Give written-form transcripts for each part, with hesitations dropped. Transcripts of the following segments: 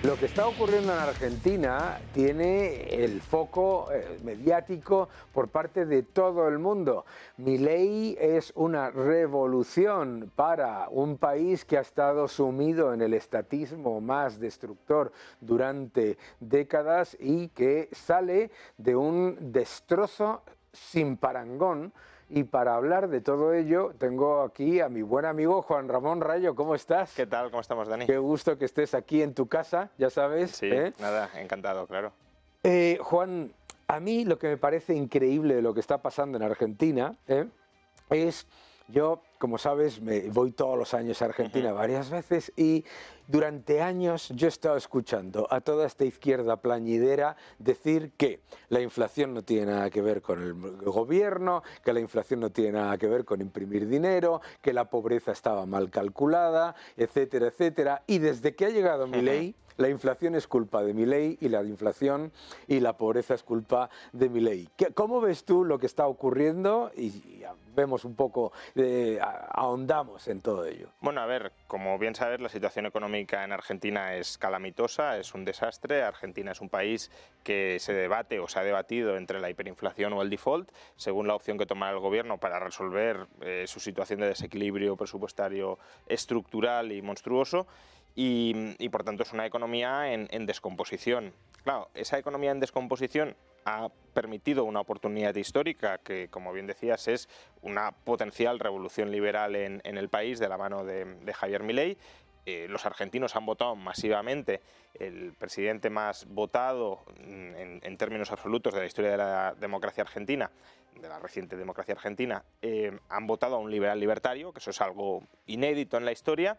Lo que está ocurriendo en Argentina tiene el foco mediático por parte de todo el mundo. Milei es una revolución para un país que ha estado sumido en el estatismo más destructor durante décadas y que sale de un destrozo sin parangón. Y para hablar de todo ello, tengo aquí a mi buen amigo Juan Ramón Rayo. ¿Cómo estás? ¿Qué tal? ¿Cómo estamos, Dani? Qué gusto que estés aquí en tu casa, ya sabes. Sí, nada, encantado, claro. Juan, a mí lo que me parece increíble de lo que está pasando en Argentina es, yo, como sabes, me voy todos los años a Argentina varias veces y durante años yo he estado escuchando a toda esta izquierda plañidera decir que la inflación no tiene nada que ver con el gobierno, que la inflación no tiene nada que ver con imprimir dinero, que la pobreza estaba mal calculada, etcétera, etcétera. Y desde que ha llegado Milei, la inflación es culpa de Milei y la inflación y la pobreza es culpa de Milei. ¿Cómo ves tú lo que está ocurriendo? Y vemos un poco, ahondamos en todo ello. Bueno, a ver, como bien sabes, la situación económica en Argentina es calamitosa, es un desastre. Argentina es un país que se debate o se ha debatido entre la hiperinflación o el default, según la opción que tomará el gobierno para resolver su situación de desequilibrio presupuestario estructural y monstruoso. Y por tanto es una economía en descomposición. Claro, esa economía en descomposición ha permitido una oportunidad histórica que, como bien decías, es una potencial revolución liberal en el país de la mano de Javier Milei. Los argentinos han votado masivamente, el presidente más votado en términos absolutos de la historia de la democracia argentina, de la reciente democracia argentina, han votado a un liberal libertario, que eso es algo inédito en la historia.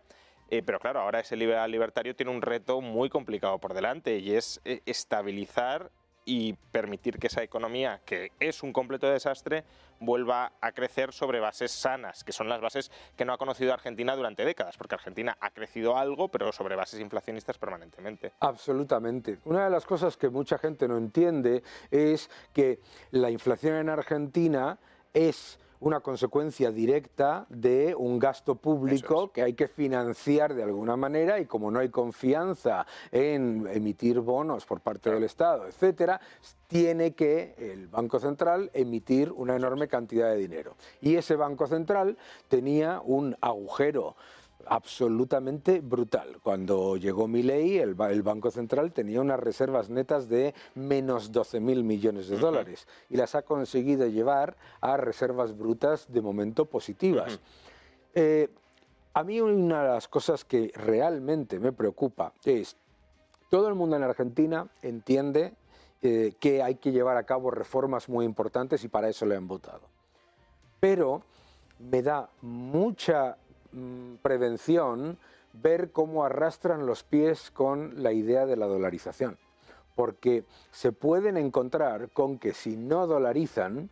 Pero claro, ahora ese liberal libertario tiene un reto muy complicado por delante y es estabilizar y permitir que esa economía, que es un completo desastre, vuelva a crecer sobre bases sanas, que son las bases que no ha conocido Argentina durante décadas, porque Argentina ha crecido algo, pero sobre bases inflacionistas permanentemente. Absolutamente. Una de las cosas que mucha gente no entiende es que la inflación en Argentina es una consecuencia directa de un gasto público que hay que financiar de alguna manera y como no hay confianza en emitir bonos por parte del Estado, etcétera, tiene que el Banco Central emitir una enorme cantidad de dinero. Y ese Banco Central tenía un agujero absolutamente brutal. Cuando llegó Milei, el Banco Central tenía unas reservas netas de menos 12.000 millones de dólares y las ha conseguido llevar a reservas brutas de momento positivas. A mí una de las cosas que realmente me preocupa es, todo el mundo en Argentina entiende que hay que llevar a cabo reformas muy importantes y para eso le han votado. Pero me da mucha prevención ver cómo arrastran los pies con la idea de la dolarización, porque se pueden encontrar con que si no dolarizan,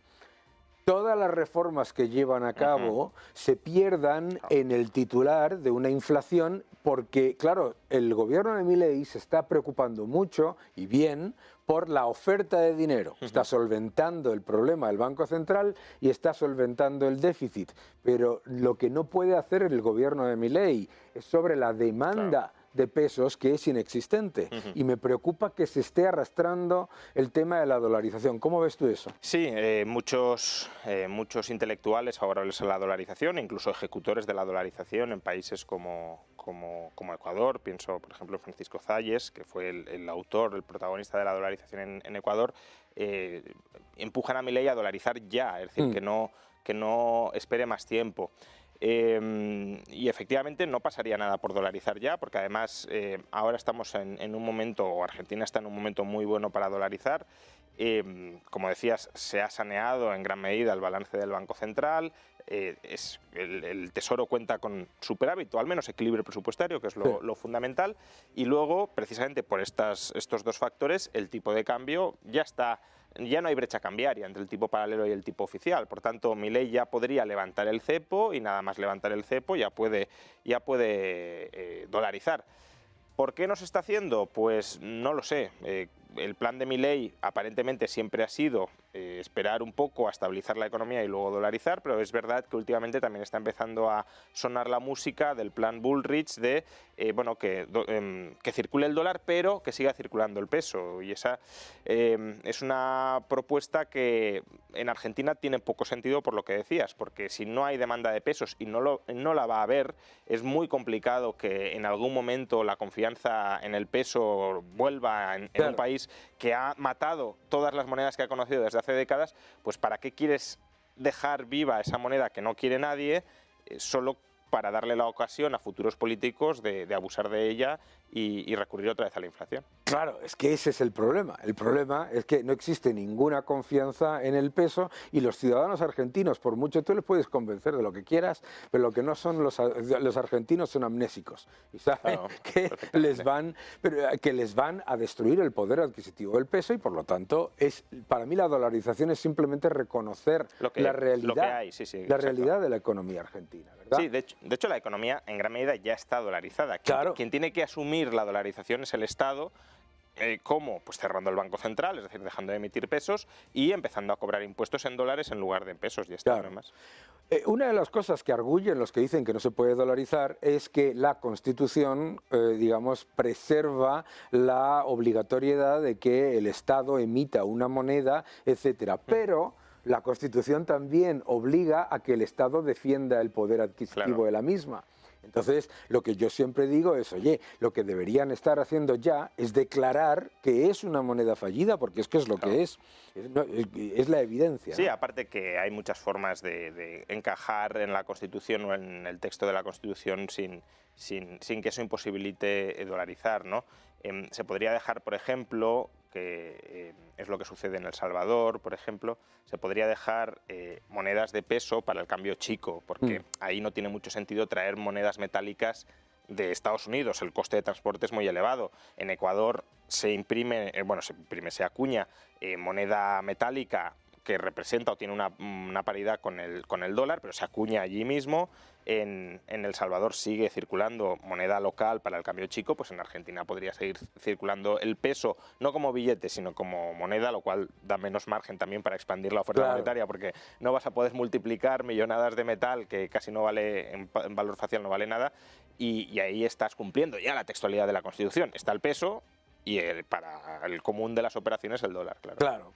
todas las reformas que llevan a cabo se pierdan en el titular de una inflación porque, claro, el gobierno de Milei se está preocupando mucho y bien por la oferta de dinero. Está solventando el problema del Banco Central y está solventando el déficit. Pero lo que no puede hacer el gobierno de Milei es sobre la demanda de pesos que es inexistente y me preocupa que se esté arrastrando el tema de la dolarización. ¿Cómo ves tú eso? Sí, muchos intelectuales favorables a la dolarización, incluso ejecutores de la dolarización en países como Ecuador, pienso por ejemplo en Francisco Zayes, que fue el autor, el protagonista de la dolarización en Ecuador, empujan a Milei a dolarizar ya, es decir, que no espere más tiempo. Y efectivamente no pasaría nada por dolarizar ya, porque además ahora estamos en un momento, o Argentina está en un momento muy bueno para dolarizar. Como decías, se ha saneado en gran medida el balance del Banco Central, el Tesoro cuenta con superávit, o al menos equilibrio presupuestario, que es lo fundamental, y luego, precisamente por estos dos factores, el tipo de cambio ya no hay brecha cambiaria entre el tipo paralelo y el tipo oficial. Por tanto, Milei ya podría levantar el cepo y nada más levantar el cepo ya puede dolarizar. ¿Por qué no se está haciendo? Pues no lo sé. El plan de Milei aparentemente siempre ha sido esperar un poco a estabilizar la economía y luego dolarizar, pero es verdad que últimamente también está empezando a sonar la música del plan Bullrich de bueno, que circule el dólar, pero que siga circulando el peso. Y esa es una propuesta que en Argentina tiene poco sentido por lo que decías, porque si no hay demanda de pesos y no la va a haber, es muy complicado que en algún momento la confianza en el peso vuelva en un país que ha matado todas las monedas que ha conocido desde hace décadas. Pues ¿para qué quieres dejar viva esa moneda que no quiere nadie solo para darle la ocasión a futuros políticos de abusar de ella y recurrir otra vez a la inflación? Claro, es que ese es el problema. El problema es que no existe ninguna confianza en el peso y los ciudadanos argentinos, por mucho tú les puedes convencer de lo que quieras, pero lo que no son los argentinos son amnésicos y saben que les van a destruir el poder adquisitivo del peso y por lo tanto para mí la dolarización es simplemente reconocer la realidad, la realidad de la economía argentina, ¿verdad? Sí, de hecho la economía en gran medida ya está dolarizada. Quien tiene que asumir la dolarización es el Estado. ¿Cómo? Pues cerrando el Banco Central, es decir, dejando de emitir pesos y empezando a cobrar impuestos en dólares en lugar de en pesos. Ya está, no más. Una de las cosas que arguyen los que dicen que no se puede dolarizar es que la Constitución, digamos, preserva la obligatoriedad de que el Estado emita una moneda, etcétera. Pero la Constitución también obliga a que el Estado defienda el poder adquisitivo de la misma. Entonces, lo que yo siempre digo es, oye, lo que deberían estar haciendo ya es declarar que es una moneda fallida, porque es que es lo que es la evidencia. Sí, ¿no? Aparte que hay muchas formas de encajar en la Constitución o en el texto de la Constitución sin que eso imposibilite dolarizar, ¿no? Se podría dejar, por ejemplo, que es lo que sucede en El Salvador, por ejemplo, se podría dejar monedas de peso para el cambio chico, porque ahí no tiene mucho sentido traer monedas metálicas de Estados Unidos, el coste de transporte es muy elevado. En Ecuador se acuña moneda metálica que representa o tiene una paridad con el dólar, pero se acuña allí mismo. En El Salvador sigue circulando moneda local para el cambio chico, pues en Argentina podría seguir circulando el peso, no como billete, sino como moneda, lo cual da menos margen también para expandir la oferta monetaria, porque no vas a poder multiplicar millonadas de metal, que casi no vale, en valor facial no vale nada, y ahí estás cumpliendo ya la textualidad de la Constitución. Está el peso y para el común de las operaciones el dólar, claro.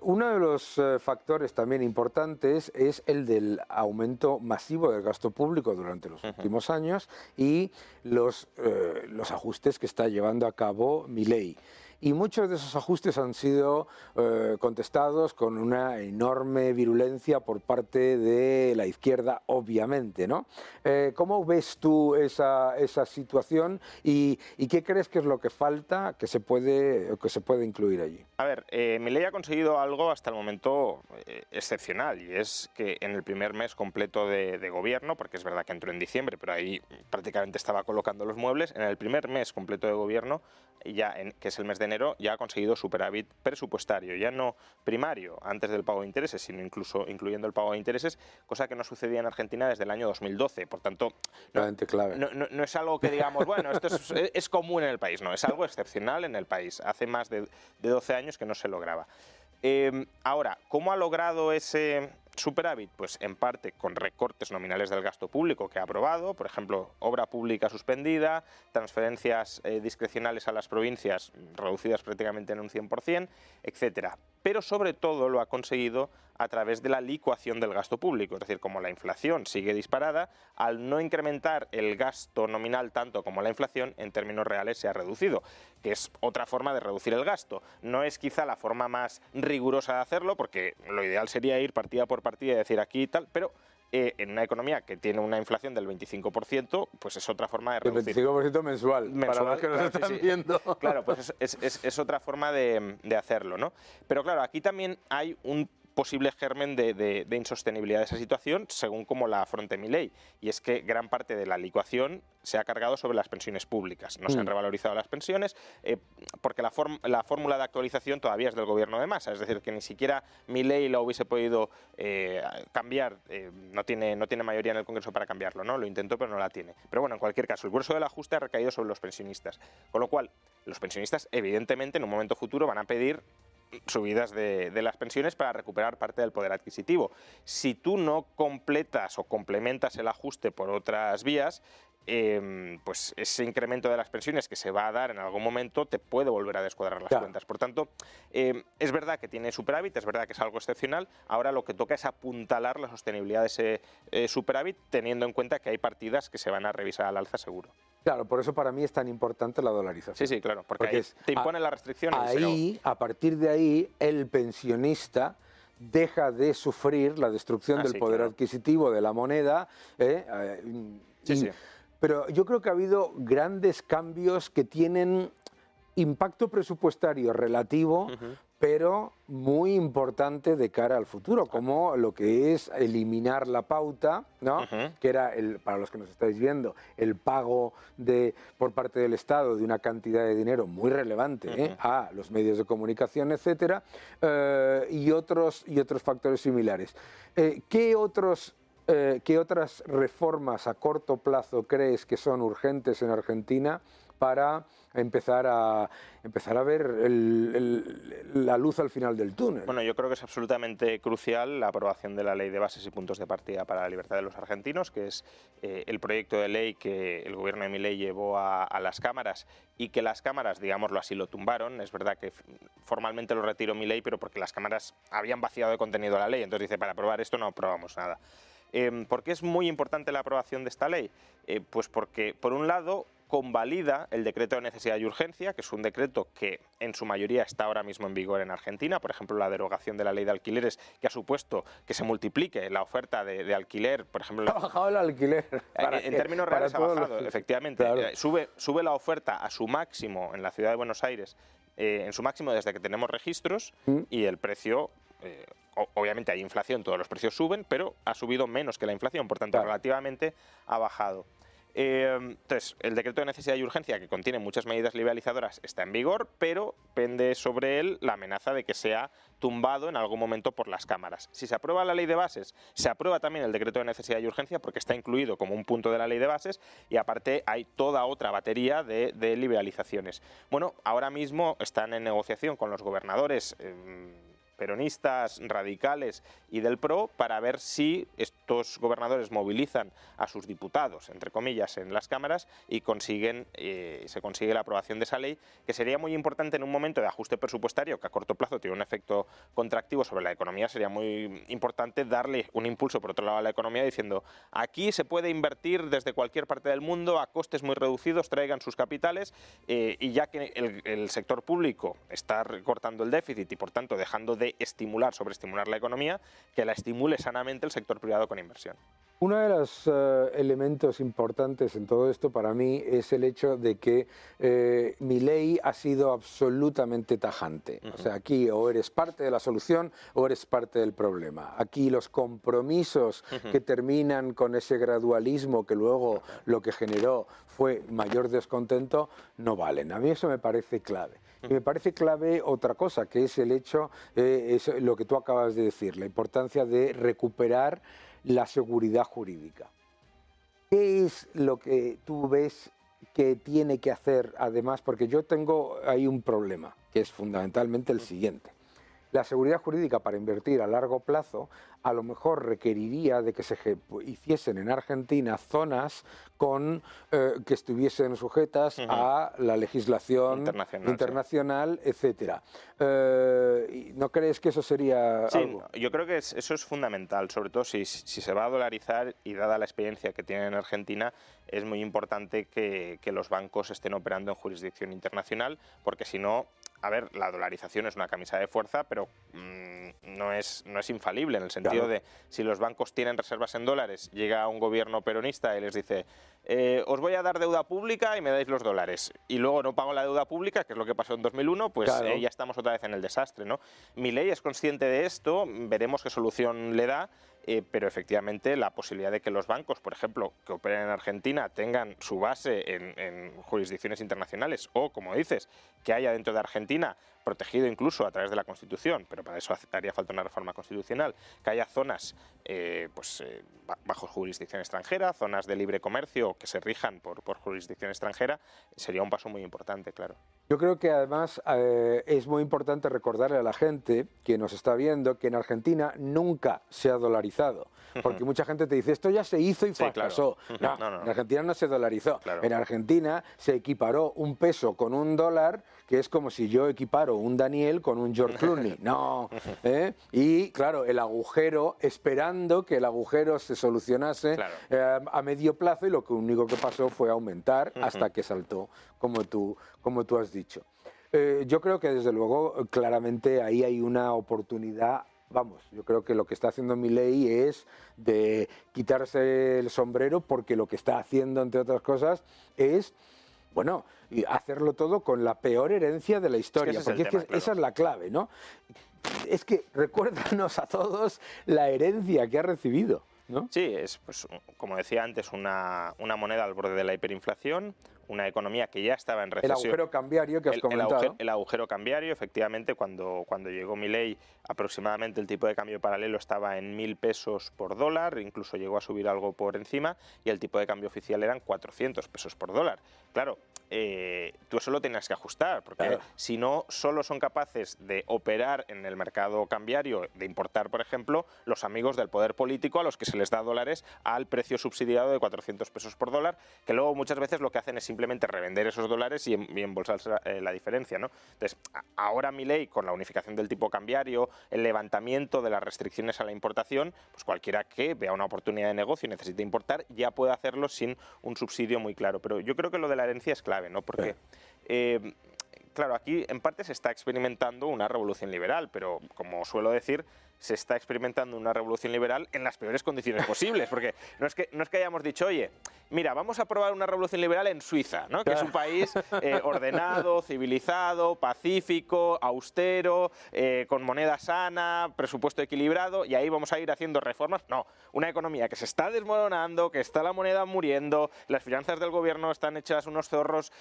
Uno de los factores también importantes es el del aumento masivo del gasto público durante los últimos años y los ajustes que está llevando a cabo Milei. Y muchos de esos ajustes han sido contestados con una enorme virulencia por parte de la izquierda, obviamente, ¿no? ¿Cómo ves tú esa situación y qué crees que es lo que falta que se puede incluir allí? A ver, Milei ha conseguido algo hasta el momento excepcional, y es que en el primer mes completo de gobierno, porque es verdad que entró en diciembre, pero ahí prácticamente estaba colocando los muebles, en el primer mes completo de gobierno, que es el mes de enero, ya ha conseguido superávit presupuestario, ya no primario, antes del pago de intereses, sino incluso incluyendo el pago de intereses, cosa que no sucedía en Argentina desde el año 2012. Por tanto, no es algo que digamos, bueno, esto es común en el país, no, es algo excepcional en el país. Hace más de 12 años que no se lograba. Ahora, ¿cómo ha logrado ese superávit? Pues en parte con recortes nominales del gasto público que ha aprobado, por ejemplo, obra pública suspendida, transferencias discrecionales a las provincias reducidas prácticamente en un 100%, etcétera. Pero sobre todo lo ha conseguido a través de la licuación del gasto público, es decir, como la inflación sigue disparada, al no incrementar el gasto nominal tanto como la inflación, en términos reales se ha reducido, que es otra forma de reducir el gasto. No es quizá la forma más rigurosa de hacerlo, porque lo ideal sería ir partida por partida y decir aquí y tal, pero en una economía que tiene una inflación del 25%, pues es otra forma de reducir. El 25% mensual, para los que nos están viendo. Claro, pues es otra forma de hacerlo, ¿no? Pero claro, aquí también hay un posible germen de insostenibilidad de esa situación según cómo la afronte Milei. Y es que gran parte de la licuación se ha cargado sobre las pensiones públicas. No se han revalorizado las pensiones porque la fórmula de actualización todavía es del gobierno de Massa. Es decir, que ni siquiera Milei lo hubiese podido cambiar. No tiene mayoría en el Congreso para cambiarlo, ¿no? Lo intentó, pero no la tiene. Pero bueno, en cualquier caso, el grueso del ajuste ha recaído sobre los pensionistas. Con lo cual, los pensionistas, evidentemente, en un momento futuro van a pedir subidas de las pensiones para recuperar parte del poder adquisitivo. Si tú no completas o complementas el ajuste por otras vías, pues ese incremento de las pensiones que se va a dar en algún momento te puede volver a descuadrar las cuentas. Por tanto, es verdad que tiene superávit, es verdad que es algo excepcional. Ahora lo que toca es apuntalar la sostenibilidad de ese superávit, teniendo en cuenta que hay partidas que se van a revisar al alza seguro. Claro, por eso para mí es tan importante la dolarización. Sí, claro, porque ahí te impone la restricción. Ahí, a partir de ahí, el pensionista deja de sufrir la destrucción del poder adquisitivo de la moneda. Pero yo creo que ha habido grandes cambios que tienen impacto presupuestario relativo, pero muy importante de cara al futuro, como lo que es eliminar la pauta, ¿no? Que era, para los que nos estáis viendo, el pago por parte del Estado de una cantidad de dinero muy relevante a los medios de comunicación, etcétera, y otros factores similares. ¿Qué otras reformas a corto plazo crees que son urgentes en Argentina para empezar a ver la luz al final del túnel? Bueno, yo creo que es absolutamente crucial la aprobación de la Ley de Bases y Puntos de Partida para la Libertad de los Argentinos, que es el proyecto de ley que el gobierno de Milei llevó a las cámaras y que las cámaras, digámoslo así, lo tumbaron. Es verdad que formalmente lo retiró Milei, pero porque las cámaras habían vaciado de contenido la ley. Entonces dice, para aprobar esto no aprobamos nada. ¿Por qué es muy importante la aprobación de esta ley? Pues porque, por un lado, convalida el decreto de necesidad y urgencia, que es un decreto que en su mayoría está ahora mismo en vigor en Argentina. Por ejemplo, la derogación de la ley de alquileres, que ha supuesto que se multiplique la oferta de alquiler. Por ejemplo, ha bajado el alquiler. En términos reales ha bajado, efectivamente. Claro. Sube la oferta a su máximo en la ciudad de Buenos Aires, en su máximo desde que tenemos registros, y el precio... obviamente hay inflación, todos los precios suben, pero ha subido menos que la inflación, por tanto, relativamente ha bajado. Entonces, el decreto de necesidad y urgencia, que contiene muchas medidas liberalizadoras, está en vigor, pero pende sobre él la amenaza de que sea tumbado en algún momento por las cámaras. Si se aprueba la ley de bases, se aprueba también el decreto de necesidad y urgencia, porque está incluido como un punto de la ley de bases, y aparte hay toda otra batería de liberalizaciones. Bueno, ahora mismo están en negociación con los gobernadores peronistas, radicales y del PRO para ver si estos gobernadores movilizan a sus diputados, entre comillas, en las cámaras y se consigue la aprobación de esa ley, que sería muy importante en un momento de ajuste presupuestario que a corto plazo tiene un efecto contractivo sobre la economía. Sería muy importante darle un impulso por otro lado a la economía diciendo, aquí se puede invertir desde cualquier parte del mundo a costes muy reducidos, traigan sus capitales, y ya que el sector público está recortando el déficit y por tanto dejando de sobreestimular la economía, que la estimule sanamente el sector privado con inversión. Uno de los elementos importantes en todo esto para mí es el hecho de que Milei ha sido absolutamente tajante. O sea, aquí o eres parte de la solución o eres parte del problema. Aquí los compromisos que terminan con ese gradualismo que luego lo que generó fue mayor descontento no valen. A mí eso me parece clave. Y me parece clave otra cosa, que es el hecho, es lo que tú acabas de decir, la importancia de recuperar la seguridad jurídica. ¿Qué es lo que tú ves que tiene que hacer además? Porque yo tengo ahí un problema, que es fundamentalmente el siguiente. La seguridad jurídica para invertir a largo plazo a lo mejor requeriría de que se hiciesen en Argentina zonas que estuviesen sujetas a la legislación internacional, etcétera. ¿No crees que eso sería algo? Yo creo que eso es fundamental, sobre todo si se va a dolarizar, y dada la experiencia que tienen en Argentina, es muy importante que los bancos estén operando en jurisdicción internacional, porque si no, a ver, la dolarización es una camisa de fuerza, pero no es infalible, en el sentido de si los bancos tienen reservas en dólares, llega un gobierno peronista y les dice os voy a dar deuda pública y me dais los dólares, y luego no pago la deuda pública, que es lo que pasó en 2001, pues ya estamos otra vez en el desastre, ¿no? Milei es consciente de esto, veremos qué solución le da, pero efectivamente la posibilidad de que los bancos, por ejemplo, que operen en Argentina, tengan su base en jurisdicciones internacionales, o, como dices, que haya dentro de Argentina, protegido incluso a través de la Constitución, pero para eso haría falta una reforma constitucional, que haya zonas bajo jurisdicción extranjera, zonas de libre comercio que se rijan por jurisdicción extranjera, sería un paso muy importante, claro. Yo creo que además es muy importante recordarle a la gente que nos está viendo que en Argentina nunca se ha dolarizado. Porque mucha gente te dice, esto ya se hizo y fracasó. Claro. No. En Argentina no se dolarizó. Claro. En Argentina se equiparó un peso con un dólar, que es como si yo equiparo un Daniel con un George Clooney. No. Y claro, el agujero, esperando que el agujero se solucionase a medio plazo, y lo único que pasó fue aumentar hasta que saltó, como tú has dicho. Yo creo que desde luego claramente ahí hay una oportunidad. Vamos, yo creo que lo que está haciendo Milei es de quitarse el sombrero, porque lo que está haciendo, entre otras cosas, es, bueno, hacerlo todo con la peor herencia de la historia, porque esa es la clave, ¿no? Es que recuérdanos a todos la herencia que ha recibido, ¿no? Sí, es, pues, como decía antes, una moneda al borde de la hiperinflación, una economía que ya estaba en recesión. El agujero cambiario que has comentado. El agujero cambiario, efectivamente, cuando llegó Milei, aproximadamente el tipo de cambio paralelo estaba en 1.000 pesos por dólar, incluso llegó a subir algo por encima, y el tipo de cambio oficial eran 400 pesos por dólar. Claro, tú eso lo tenías que ajustar, porque si no, solo son capaces de operar en el mercado cambiario, de importar, por ejemplo, los amigos del poder político, a los que se les da dólares al precio subsidiado de 400 pesos por dólar, que luego muchas veces lo que hacen es simplemente revender esos dólares y embolsarse la diferencia, ¿no? Entonces, ahora Milei, con la unificación del tipo cambiario, el levantamiento de las restricciones a la importación, pues cualquiera que vea una oportunidad de negocio y necesite importar, ya puede hacerlo sin un subsidio muy claro. Pero yo creo que lo de la herencia es clave, ¿no? Porque claro, aquí en parte se está experimentando una revolución liberal, pero como suelo decir, se está experimentando una revolución liberal en las peores condiciones posibles, porque no es que hayamos dicho, oye, mira, vamos a probar una revolución liberal en Suiza, ¿no? Que es un país ordenado, civilizado, pacífico, austero, con moneda sana, presupuesto equilibrado, y ahí vamos a ir haciendo reformas. No, una economía que se está desmoronando, que está la moneda muriendo, las finanzas del gobierno están hechas unos zorros,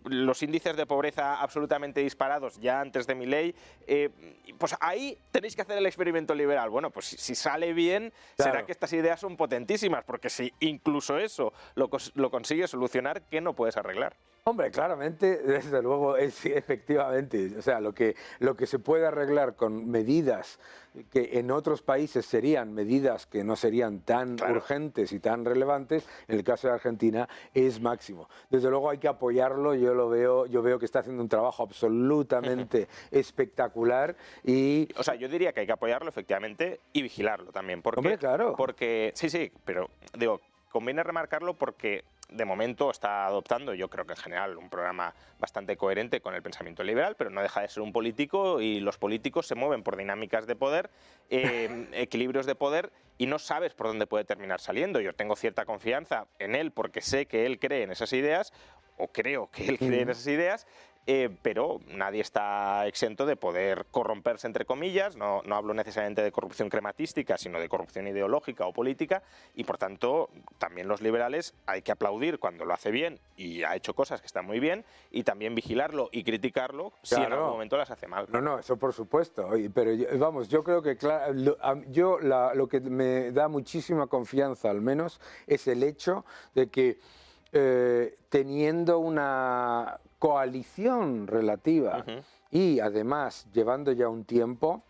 los índices de pobreza absolutamente disparados ya antes de Milei, pues ahí tenéis que hacer el experimento liberal. Bueno, pues si sale bien, será que estas ideas son potentísimas, porque si incluso eso lo consigues solucionar, ¿qué no puedes arreglar? Hombre, claramente, desde luego, efectivamente, o sea, lo que se puede arreglar con medidas que en otros países serían medidas que no serían tan urgentes y tan relevantes, en el caso de Argentina es máximo. Desde luego hay que apoyarlo, yo veo que está haciendo un trabajo absolutamente espectacular y... O sea, yo diría que hay que apoyarlo, efectivamente, y vigilarlo también. Porque, hombre, claro. Porque, sí, pero digo, conviene remarcarlo porque de momento está adoptando, yo creo que en general, un programa bastante coherente con el pensamiento liberal, pero no deja de ser un político, y los políticos se mueven por dinámicas de poder, equilibrios de poder, y no sabes por dónde puede terminar saliendo. Yo tengo cierta confianza en él porque sé que él cree en esas ideas, o creo que él cree en esas ideas, pero nadie está exento de poder corromperse, entre comillas. No hablo necesariamente de corrupción crematística, sino de corrupción ideológica o política, y por tanto también los liberales hay que aplaudir cuando lo hace bien y ha hecho cosas que están muy bien, y también vigilarlo y criticarlo si en algún momento las hace mal. No, eso por supuesto, pero vamos, yo creo que lo que me da muchísima confianza, al menos, es el hecho de que teniendo una coalición relativa y además llevando ya un tiempo,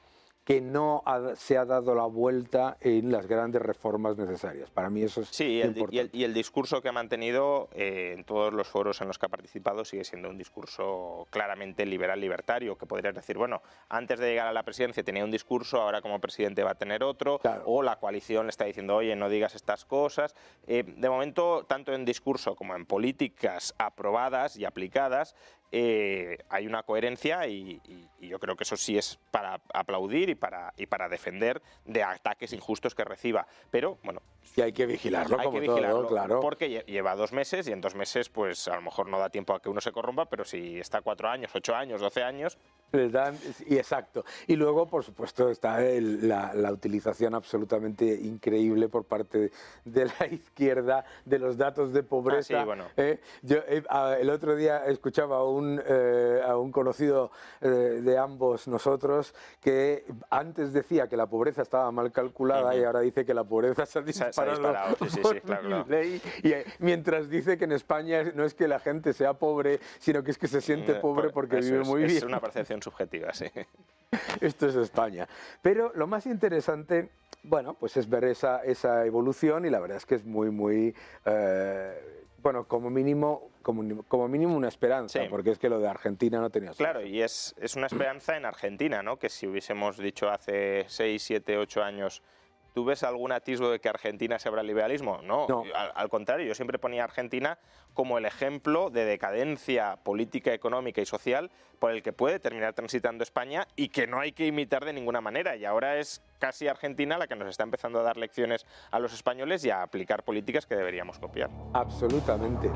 que no se ha dado la vuelta en las grandes reformas necesarias. Para mí eso es importante. Y el discurso que ha mantenido en todos los foros en los que ha participado sigue siendo un discurso claramente liberal-libertario, que podrías decir, bueno, antes de llegar a la presidencia tenía un discurso, ahora como presidente va a tener otro, o la coalición le está diciendo, oye, no digas estas cosas. De momento, tanto en discurso como en políticas aprobadas y aplicadas, hay una coherencia y yo creo que eso sí es para aplaudir y para defender de ataques injustos que reciba. Pero, bueno... Y hay que vigilarlo, hay como que vigilarlo, todo, claro. Porque lleva 2 meses y en 2 meses pues a lo mejor no da tiempo a que uno se corrompa, pero si está 4 años, 8 años, 12 años... Les dan, y exacto. Y luego, por supuesto, está la utilización absolutamente increíble por parte de la izquierda de los datos de pobreza. Sí, bueno. Yo el otro día escuchaba a un conocido de ambos nosotros que antes decía que la pobreza estaba mal calculada y ahora dice que la pobreza se ha disparado. Sí, claro. Y mientras dice que en España no es que la gente sea pobre, sino que es que se siente pobre porque vive muy bien. Es una percepción subjetiva, sí. Esto es España. Pero lo más interesante, bueno, pues es ver esa evolución y la verdad es que es muy, bueno, como mínimo una esperanza, sí. Porque es que lo de Argentina no tenía solución. Claro, y es una esperanza en Argentina, ¿no? Que si hubiésemos dicho hace 6, 7, 8 años... ¿Tú ves algún atisbo de que Argentina se abra al liberalismo? No. Al contrario, yo siempre ponía a Argentina como el ejemplo de decadencia política, económica y social por el que puede terminar transitando España y que no hay que imitar de ninguna manera. Y ahora es casi Argentina la que nos está empezando a dar lecciones a los españoles y a aplicar políticas que deberíamos copiar. Absolutamente.